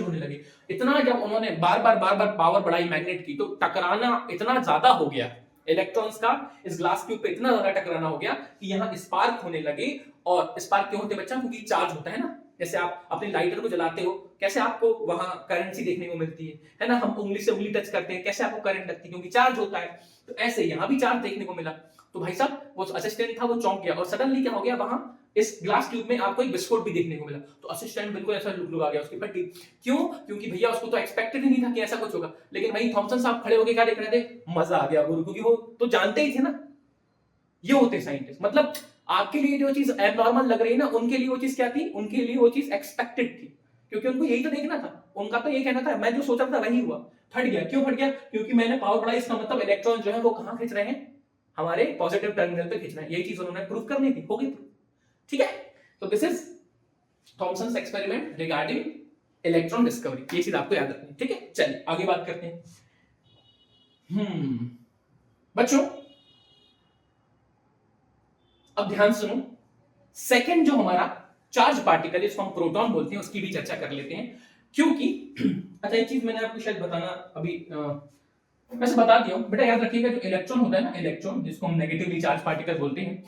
होने लगे। इतना जब उन्होंने बार बार पावर बढ़ाई मैग्नेट की, तो टकराना इतना ज्यादा हो गया इलेक्ट्रॉन्स का, इस ग्लास ट्यूब पे इतना ज्यादा टकराना हो गया कि यहाँ स्पार्क होने लगे। और स्पार्क क्यों होते बच्चा, क्योंकि चार्ज होता है ना, जैसे आप अपने लाइटर को जलाते हो, कैसे आपको वहां करंट सी देखने को मिलती है ना, हम उंगली से उंगली टच करते हैं, कैसे आपको करंट लगती है, क्योंकि चार्ज होता है। तो ऐसे यहाँ भी चार्ज देखने को मिला। तो भाई साहब वो असिस्टेंट था वो चौंक गया, और सडनली क्या हो गया, वहां इस ग्लास ट्यूब में आपको एक विस्फोट भी देखने को मिला। तो असिस्टेंट बिल्कुल ऐसा लुक आ गया उसकी पट्टी, क्यों, क्योंकि भैया उसको तो एक्सपेक्टेड ही नहीं था कि ऐसा कुछ होगा। लेकिन भाई थॉमसन साहब खड़े होकर क्या देख रहे थे, मजा आ गया गुरु, क्योंकि वो तो जानते ही थे ना, ये होते साइंटिस्ट। मतलब आपके लिए जो चीज एबनॉर्मल लग रही है ना, उनके लिए वो चीज क्या थी, उनके लिए वो चीज एक्सपेक्टेड थी, क्योंकि उनको यही तो देखना था, उनका तो यही कहना था, मैं जो सोच रहा था वही हुआ। फट गया, क्यों फट गया, क्योंकि मैंने पावर बढ़ाई, इसका मतलब इलेक्ट्रॉन जो है वो कहां खींच रहे हैं, हमारे पॉजिटिव टर्मिनल पे खींच रहे हैं। यही चीज उन्होंने प्रूव करनी थी, हो गई प्रूफ, ठीक है। तो this is Thomson's experiment regarding electron discovery, ये चीज आपको याद रखनी है, ठीक है। चलिए आगे बात करते हैं। बच्चों अब ध्यान सुनो, सेकंड जो हमारा चार्ज पार्टिकल है, इसको हम प्रोटॉन बोलते हैं, उसकी भी चर्चा कर लेते हैं। क्योंकि अच्छा एक चीज मैंने आपको शायद बताना अभी वैसे बता दिया हूं बेटा, याद रखिएगा जो इलेक्ट्रॉन होता है ना, इलेक्ट्रॉन जिसको हम नेगेटिवली चार्ज पार्टिकल बोलते हैं,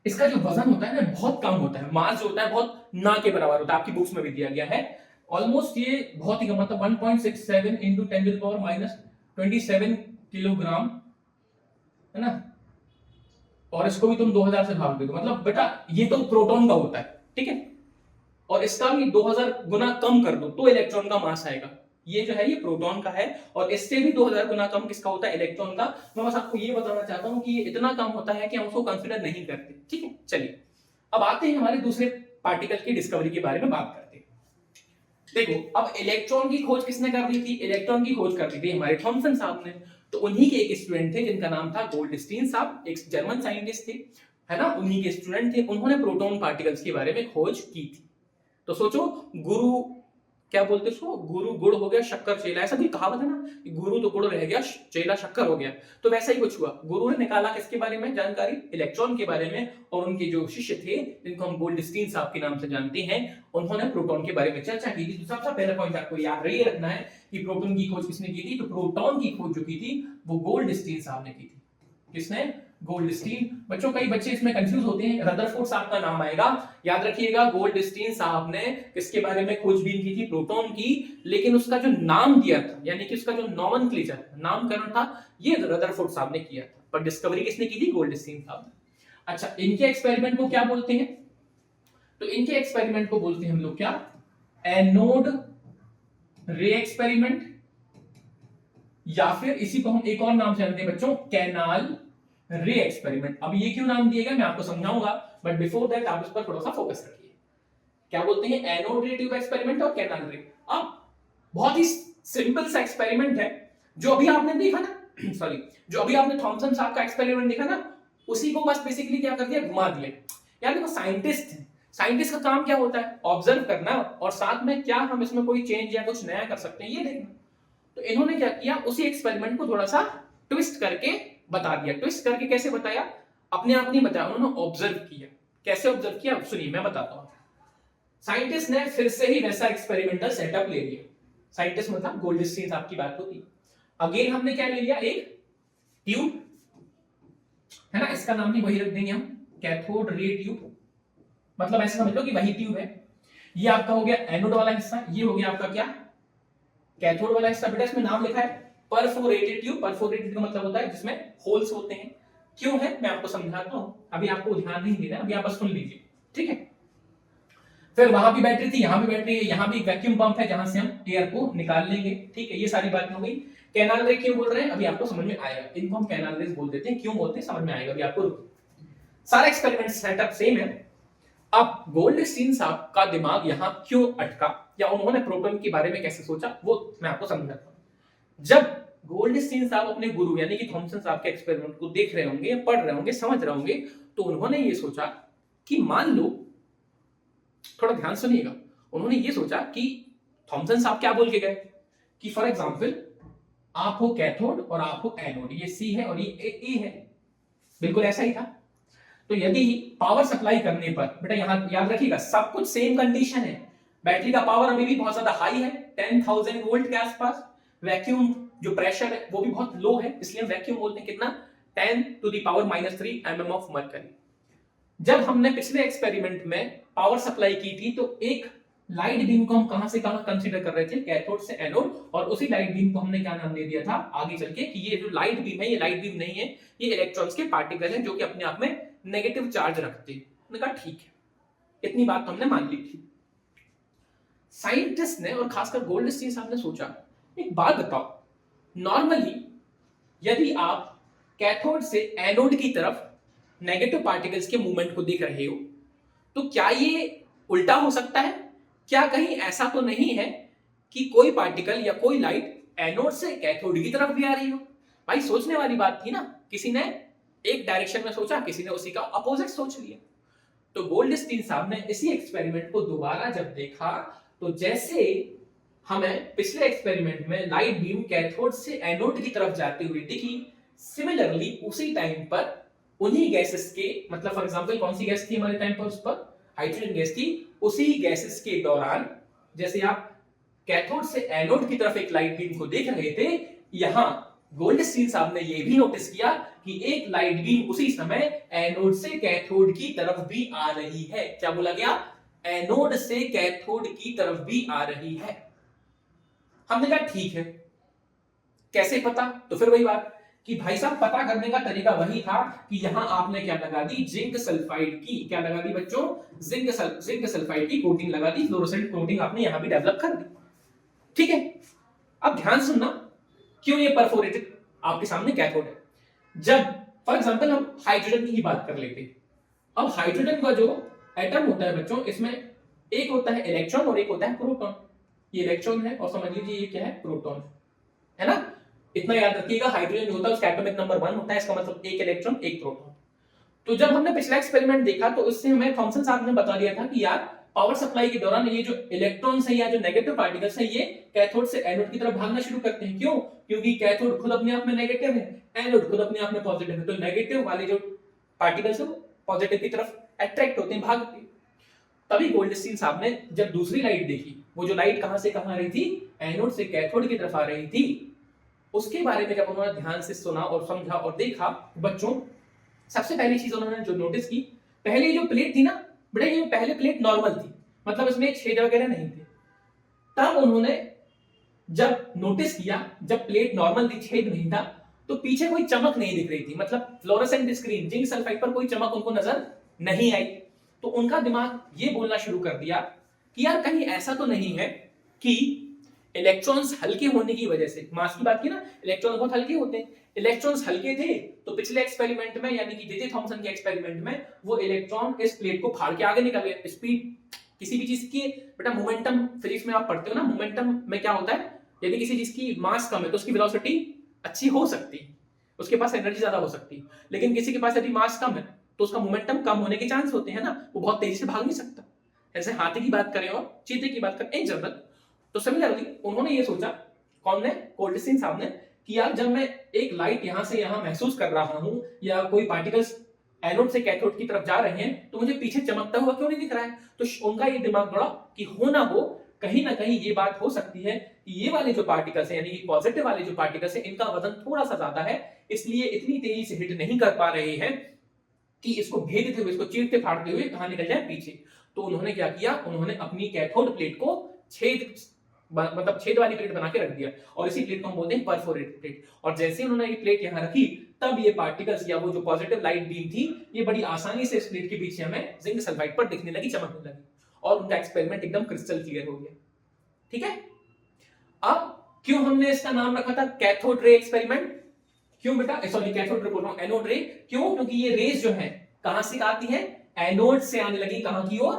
इसका जो वजन होता है ना बहुत कम होता है, मास जो होता है बहुत ना के बराबर होता है, आपकी बुक्स में भी दिया गया है ऑलमोस्ट, ये बहुत ही कम, मतलब 1.67 into 10 to the power minus 27 kilogram, है ना, और इसको भी तुम 2000 से भाग दे दो, मतलब बेटा ये तो प्रोटॉन का होता है, ठीक है, और इसका भी 2000 गुना कम कर दो तो इलेक्ट्रॉन का मास आएगा। ये जो है ये प्रोटॉन का है, और इससे भी 2000 गुना कम किसका होता है, इलेक्ट्रॉन का। मैं बस आपको ये बताना चाहता हूं कि ये इतना कम होता है कि हम उसको कंसीडर नहीं करते, ठीक है। चलिए अब आते हैं हमारे दूसरे पार्टिकल की डिस्कवरी के बारे में बात करते हैं। देखो अब इलेक्ट्रॉन की खोज किसने कर दी थी, इलेक्ट्रॉन की खोज कर दी थी हमारे थॉमसन साहब ने। तो उन्हीं के एक स्टूडेंट थे जिनका नाम था गोल्डस्टीन साहब, एक जर्मन साइंटिस्ट थे, है ना, उन्हीं के स्टूडेंट थे, उन्होंने प्रोटॉन पार्टिकल्स के बारे में खोज की थी। तो सोचो गुरु क्या बोलते उसको, गुरु गुड़ हो गया शक्कर चेला, ऐसा भी कहावत है ना, कि गुरु तो गुड़ रह गया चेला शक्कर हो गया। तो वैसा ही कुछ हुआ, गुरु ने निकाला किसके बारे में जानकारी, इलेक्ट्रॉन के बारे में, और उनके जो शिष्य थे जिनको हम गोल्डस्टीन साहब के नाम से जानते हैं, उन्होंने प्रोटॉन के बारे में चर्चा की थी। तो सबसे पहला पॉइंट आपको याद रही रखना है कि प्रोटॉन की खोज किसने की थी, तो प्रोटॉन की खोज जो की थी वो गोल्डस्टीन साहब ने की थी। किसने, गोल्डस्टीन। बच्चों कई बच्चे इसमें कंफ्यूज होते हैं, रदरफोर्ड साहब का नाम आएगा, याद रखिएगा गोल्डस्टीन साहब ने किसके बारे में खोजबीन की थी, प्रोटॉन की, लेकिन उसका जो नाम दिया था, यानी कि उसका जो नॉमेनक्लेचर नामकरण था, ये रदरफोर्ड साहब ने किया था, पर डिस्कवरी किसने की थी, गोल्डस्टीन साहब ने। अच्छा इनके एक्सपेरिमेंट को क्या बोलते हैं, तो इनके एक्सपेरिमेंट को बोलते हैं हम लोग क्या, एनोड रे एक्सपेरिमेंट, या फिर इसी को हम एक और नाम से जानते हैं बच्चों, कैनाल रे एक्सपेरिमेंट। अब ये क्यों नाम दिया गया मैं आपको समझाऊंगा, बट बिफोर दैट आप इस पर थोड़ा सा फोकस रखिए। क्या बोलते हैं, एनोड रे ट्यूब एक्सपेरिमेंट और कैनाल रे। अब बहुत ही सिंपल सा एक्सपेरिमेंट है, जो अभी आपने देखा ना सॉरी जो अभी आपने थॉमसन साहब का एक्सपेरिमेंट देखा ना, उसी को बस बेसिकली क्या कर दिया, घुमा दिया। यार देखो साइंटिस्ट है, साइंटिस्ट का काम क्या होता है, ऑब्जर्व करना, और साथ में क्या हम इसमें कोई चेंज या कुछ नया कर सकते हैं ये देखना। तो इन्होंने क्या किया, उसी एक्सपेरिमेंट को थोड़ा सा ट्विस्ट करके बता दिया। ट्विस्ट करके कैसे बताया, अपने आप नहीं बताया, उन्होंने ऑब्जर्व किया। कैसे ऑब्जर्व किया सुनिए मैं बताता हूं। साइंटिस्ट ने फिर से ही वैसा एक्सपेरिमेंटल सेटअप ले लिया। साइंटिस्ट मतलब गोल्डस्टीन साहब की बात होती। अगेन हमने क्या ले लिया, एक ट्यूब है ना, इसका नाम भी वही रख देंगे हम, कैथोड रे ट्यूब। मतलब ऐसे समझ लो कि वही ट्यूब है। ये आपका हो गया एनोड वाला हिस्सा, ये हो गया आपका क्या, कैथोड वाला हिस्सा। बेटा इसमें नाम लिखा है परफोरेटेड ट्यूब। परफोरेटेड का मतलब होता है जिसमें होल्स होते हैं। क्यों है मैं आपको समझाता हूं, अभी आपको ध्यान नहीं देना, अभी आप बस सुन लीजिए, ठीक है। फिर वहां भी बैटरी थी, यहां भी बैटरी है, यहां भी वैक्यूम पंप है जहां से हम एयर को निकाल लेंगे, ठीक है। ये सारी बातें हो गई। कैनाल रे क्यों बोल रहे हैं अभी आपको समझ में आएगा, इनको हम कैनाल रेज बोल देते हैं, क्यों बोलते हैं समझ में आएगा अभी आपको। सारा एक्सपेरिमेंट सेटअप सेम है। अब गोल्डस्टीन साहब का दिमाग यहां क्यों अटका या उन्होंने प्रोटॉन के बारे में कैसे सोचा वो मैं आपको समझाता हूं। जब गोल्डस्टीन साहब अपने गुरु यानी कि थॉमसन साहब के एक्सपेरिमेंट को देख रहे होंगे, पढ़ रहे होंगे, समझ रहे होंगे, तो उन्होंने ये सोचा कि मान लो, थोड़ा ध्यान सुनिएगा, उन्होंने ये सोचा कि थॉमसन साहब क्या बोल के गए कि फॉर एग्जांपल आप हो कैथोड और आप हो एनोड, ये सी है और ये ए है, बिल्कुल ऐसा ही था। तो यदि पावर सप्लाई करने पर, बेटा यहां याद रखिएगा सब कुछ सेम कंडीशन है, बैटरी का पावर अभी भी बहुत ज्यादा हाई है 10,000 वोल्ट के आसपास, वैक्यूम जो प्रेशर है वो भी बहुत लो है, इसलिए हम वैक्यूम बोलते हैं, कितना 10 to the power -3 mm of mercury. जब हमने पिछले एक्सपेरिमेंट में पावर सप्लाई की थी तो एक लाइट बीम को हम कहां से कहां कंसीडर कर रहे थे, कैथोड से एनोड, और उसी लाइट बीम को हमने क्या नाम दे दिया था आगे चल के कि ये जो लाइट बीम है ये लाइट बीम नहीं है, ये इलेक्ट्रॉन्स के पार्टिकल हैं जो कि अपने आप में नेगेटिव चार्ज रखते हैं। उन्होंने कहा ठीक है, इतनी बात तो हमने मान ली थी। साइंटिस्ट ने और खासकर गोल्डस्टीन साहब ने सोचा एक बात बताओ, नॉर्मली यदि आप कैथोड से एनोड की तरफ नेगेटिव पार्टिकल्स के मूवमेंट को देख रहे हो तो क्या ये उल्टा हो सकता है? क्या कहीं ऐसा तो नहीं है कि कोई पार्टिकल या कोई लाइट एनोड से कैथोड की तरफ भी आ रही हो? भाई सोचने वाली बात थी ना, किसी ने एक डायरेक्शन में सोचा, किसी ने उसी का अपोजिट सोच लिया। तो गोल्डस्टीन साहब ने इसी एक्सपेरिमेंट को दोबारा जब देखा तो जैसे हमें पिछले एक्सपेरिमेंट में लाइट बीम कैथोड से एनोड की तरफ जाते हुए दिखी, सिमिलरली उसी टाइम पर उन्हीं गैसेस के, मतलब फॉर एग्जांपल कौन सी गैस थी हमारे टाइम पर, उस पर हाइड्रोजन गैस थी, उसी गैसेस के दौरान जैसे आप कैथोड से एनोड की तरफ एक लाइट बीम को देख रहे थे, यहां गोल्डस्टीन साहब ने यह भी नोटिस किया कि एक लाइट बीम उसी समय एनोड से कैथोड की तरफ भी आ रही है। क्या बोला गया? एनोड से कैथोड की तरफ भी आ रही है। हमने कहा ठीक है, कैसे पता? तो फिर वही बात कि भाई साहब पता करने का तरीका वही था कि यहां आपने क्या लगा दी, जिंक सल्फाइड की, क्या लगा दी बच्चों, जिंक सल्फाइड की कोटिंग लगा दी, फ्लोरोसेंट कोटिंग आपने यहां भी डेवलप कर दी, ठीक है। अब ध्यान सुनना, क्यों ये परफोरेटेड आपके सामने कैथोड है। जब फॉर एग्जांपल हम हाइड्रोजन की ही बात कर लेते हैं, अब हाइड्रोजन का जो एटम होता है बच्चों, इसमें एक होता है इलेक्ट्रॉन और एक होता है प्रोटॉन। ये इलेक्ट्रॉन है और समझ लीजिए ये क्या है, प्रोटॉन है ना। इतना याद रखिएगा, हाइड्रोजन जो होता है उसका एटॉमिक नंबर 1 होता है, इसका मतलब एक इलेक्ट्रॉन एक प्रोटॉन। तो जब हमने पिछला एक्सपेरिमेंट देखा तो इससे हमें थॉमसन साहब ने बता दिया था कि यार पावर सप्लाई के दौरान ये जो इलेक्ट्रॉन्स है या जो नेगेटिव पार्टिकल्स है ये कैथोड से एनोड की तरफ भागना शुरू करते हैं। क्यों? क्योंकि कैथोड खुद अपने आप में नेगेटिव है, एनोड खुद अपने आप में पॉजिटिव है, तो नेगेटिव वाले जो पार्टिकल्स है वो पॉजिटिव की तरफ अट्रैक्ट होते हैं, भागते हैं। तभी गोल्डस्टीन साहब ने जब दूसरी लाइट देखी, वो जो लाइट कहां से कहां आ रही थी, एनोड से कैथोड की तरफ आ रही थी, उसके बारे में जब उन्होंने ध्यान से सुना और समझा और देखा, बच्चों सबसे पहली चीज उन्होंने जो नोटिस की, पहले जो प्लेट थी ना बेटा, ये पहले प्लेट नॉर्मल थी, मतलब इसमें छेद वगैरह नहीं थे। तब उन्होंने जब नोटिस किया, जब प्लेट नॉर्मल थी, छेद नहीं था, तो पीछे कोई चमक नहीं दिख रही थी, मतलब फ्लोरोसेंट स्क्रीन जिंक सल्फाइड पर कोई चमक उनको नजर नहीं आई। तो उनका दिमाग ये बोलना शुरू कर दिया कि यार कहीं ऐसा तो नहीं है कि इलेक्ट्रॉन्स हल्के होने की वजह से, मास की बात की ना, इलेक्ट्रॉन बहुत हल्के होते हैं, इलेक्ट्रॉन्स हल्के थे तो पिछले एक्सपेरिमेंट में यानी कि जे थॉमसन के एक्सपेरिमेंट में वो इलेक्ट्रॉन इस प्लेट को फाड़ के आगे निकल गए। स्पीड किसी भी चीज की बेटा, मोमेंटम फिजिक्स में आप पढ़ते हो ना, मोमेंटम में क्या होता है, यदि किसी चीज की मास कम है तो उसकी वेलोसिटी अच्छी हो सकती है, उसके पास एनर्जी ज्यादा हो सकती है, लेकिन किसी के पास यदि मास कम है तो उसका मोमेंटम कम होने के चांस होते हैं ना, वो बहुत तेजी से भाग नहीं सकता। ऐसे हाथी की बात करें और चीते की बात करें इन जनरल, तो सिमिलरली उन्होंने ये सोचा, कौन ने, गोल्डस्टीन साहब ने, कि यार जब मैं एक लाइट यहां से यहां महसूस कर रहा हूं या कोई पार्टिकल्स एनोड से कैथोड की तरफ जा रहे हैं तो मुझे पीछे चमकता हुआ क्यों नहीं दिख रहा है? तो उनका ये दिमाग दौड़ा कि हो ना हो कहीं ना कहीं ये बात हो सकती है कि ये वाले जो पार्टिकल्स हैं, यानी कि पॉजिटिव वाले जो पार्टिकल्स हैं, इनका वजन थोड़ा सा ज्यादा है, इसलिए इतनी तेजी से हिट नहीं कर पा रहे हैं कि इसको भेदते हुए, इसको चीरते फाड़ते हुए कहां निकल जाए? पीछे। तो उन्होंने क्या किया? उन्होंने अपनी कैथोड प्लेट को छेद वाली प्लेट बना के रख दिया और इसी प्लेट को हम बोलते हैं परफोरेटेड प्लेट। और जैसे उन्होंने ये प्लेट यहां रखी तब ये पार्टिकल्स या वो जो पॉजिटिव लाइट बीम थी ये बड़ी आसानी से इस प्लेट के पीछे हमें जिंक सल्फाइड पर दिखने लगी, चमकने लगी और उनका एक्सपेरिमेंट एकदम क्रिस्टल क्लियर हो गया। ठीक है, अब क्यों हमने इसका नाम रखा था कैथोड रे एक्सपेरिमेंट? क्यों बेटा? सॉरी, कैथोड रे बोल रहा हूं, एनोड रे। क्यों? क्योंकि ये रेज जो है कहां से आती है? एनोड से आने लगी। कहां की ओर?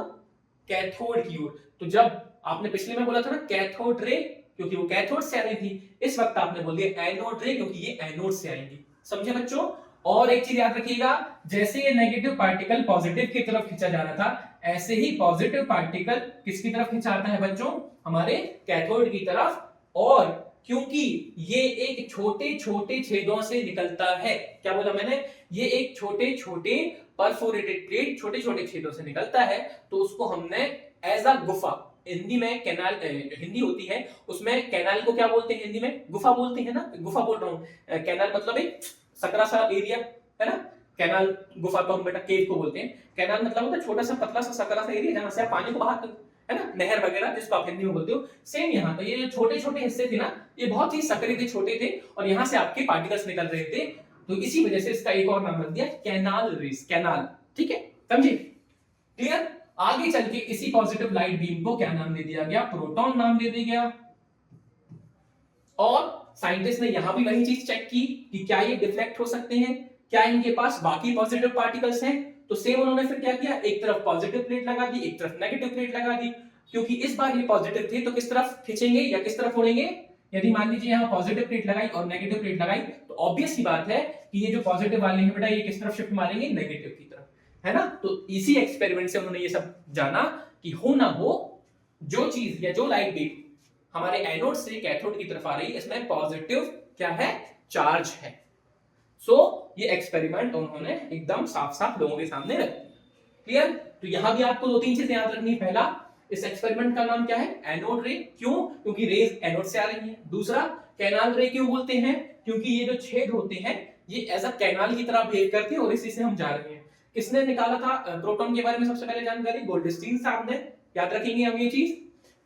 कैथोड की ओर। तो जब आपने पिछले में बोला था ना कैथोड रे, क्योंकि वो कैथोड से आ रही थी, इस वक्त आपने बोल दिया एनोड रे क्योंकि ये एनोड से आएंगी। समझे बच्चों? और एक चीज याद रखिएगा, जैसे ये नेगेटिव पार्टिकल पॉजिटिव की तरफ खींचा जा रहा था, ऐसे ही पॉजिटिव पार्टिकल किसकी तरफ खिंचाता है बच्चों? हमारे कैथोड की तरफ। और क्योंकि ये एक छोटे छोटे छेदों से निकलता है, क्या बोला मैंने? ये एक छोटे छोटे परफोरेटेड प्लेट छोटे छोटे छेदों से निकलता है, तो उसको हमने एज अ गुफा, हिंदी में कैनाल, हिंदी होती है उसमें कैनाल को क्या बोलते हैं? हिंदी में गुफा बोलते हैं ना। गुफा बोल रहा हूं, कैनाल मतलब एक सकरा सा एरिया है ना। कैनाल, गुफा तो हम बेटा केव को बोलते हैं। कैनाल मतलब होता है छोटा सा पतला सा सकरा सा एरिया जहां से आप पानी को बाहर, है ना, नहर वगैरह जिसको आप हिंदी में बोलते हो। सेम यहाँ, तो ये जो छोटे छोटे हिस्से थे ना, ये बहुत ही सकरे थे, छोटे थे और यहाँ से आपके पार्टिकल्स निकल रहे थे, तो इसी वजह से इसका एक और नाम रख दिया कैनाल रेस, कैनाल। ठीक है, समझे? क्लियर? आगे चल के इसी पॉजिटिव लाइट बीम को क्या नाम दे दिया गया? प्रोटॉन नाम दे दिया गया। और साइंटिस्ट ने यहां भी वही चीज चेक की कि क्या ये डिफ्लेक्ट हो सकते हैं, क्या इनके पास बाकी पॉजिटिव पार्टिकल्स हैं। तो सेम उन्होंने फिर क्या किया? एक तरफ पॉजिटिव प्लेट लगा दी, एक तरफ नेगेटिव प्लेट लगा दी, क्योंकि इस बार ये पॉजिटिव थे तो किस तरफ खींचेंगे या किस तरफ उड़ेंगे? यदि मान लीजिए यहाँ पॉजिटिव प्लेट लगाई और नेगेटिव प्लेट लगाई तो ऑब्वियस सी बात है कि ये जो पॉजिटिव वाले हैं बेटा, ये किस तरफ शिफ्ट मारेंगे? नेगेटिव की तरफ, है ना। तो इसी एक्सपेरिमेंट से उन्होंने ये सब जाना कि हो ना हो जो चीज या जो लाइट बीम हमारे एनोड से कैथोड की तरफ आ रही है, इसमें पॉजिटिव क्या है? चार्ज है। सो ये एक्सपेरिमेंट उन्होंने एकदम साफ साफ लोगों के सामने रख दिया। क्लियर? तो यहां भी आपको दो तीन चीजें याद रखनी। पहला, इस एक्सपेरिमेंट का नाम क्या है? एनोड रे। क्यों? क्योंकि रेज एनोड से आ रही है। दूसरा, कैनाल रे क्यों बोलते हैं? क्योंकि ये जो छेद होते हैं ये एज अ कैनाल की तरह बिहेव करते हैं और इसी से हम जा रहे हैं। किसने निकाला था प्रोटॉन के बारे में सबसे पहले जानकारी? गोल्डस्टीन साहब ने। याद रखेंगे हम ये चीज।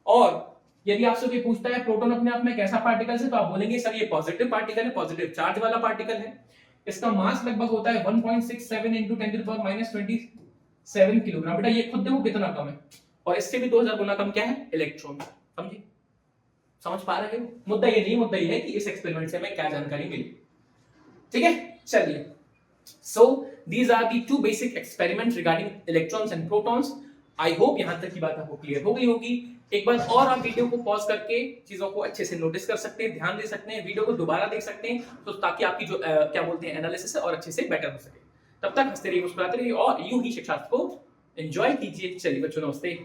और यदि आपसे कोई पूछता है प्रोटॉन अपने आप में कैसा पार्टिकल है, तो आप बोलेंगे सर ये पॉजिटिव पार्टिकल है, पॉजिटिव चार्ज वाला पार्टिकल है। इसका मास लगभग होता है 1.67 into 10⁻27 किलोग्राम। बेटा ये खुद देखो कितना कम है, और इससे भी 2000 गुना कम क्या है? इलेक्ट्रॉन। समझे? समझ पा रहे हो? मुद्दा ये नहीं, मुद्दा ये है कि इस एक्सपेरिमेंट से हमें क्या जानकारी मिली। ठीक है, चलिए। So these are the two basic experiments regarding electrons and protons. I hope यहां तक की बात आपको क्लियर हो गई होगी। एक बार और आप वीडियो को पॉज करके चीजों को अच्छे से नोटिस कर सकते हैं, ध्यान दे सकते हैं, वीडियो को दोबारा देख सकते हैं, तो ताकि आपकी जो क्या बोलते हैं एनालिसिस है और अच्छे से बेटर हो सके। तब तक हंसते रहिए, मुस्कुराते रहिए और यूं ही शिक्षा को एंजॉय कीजिए। चलिए बच्चों, नमस्ते।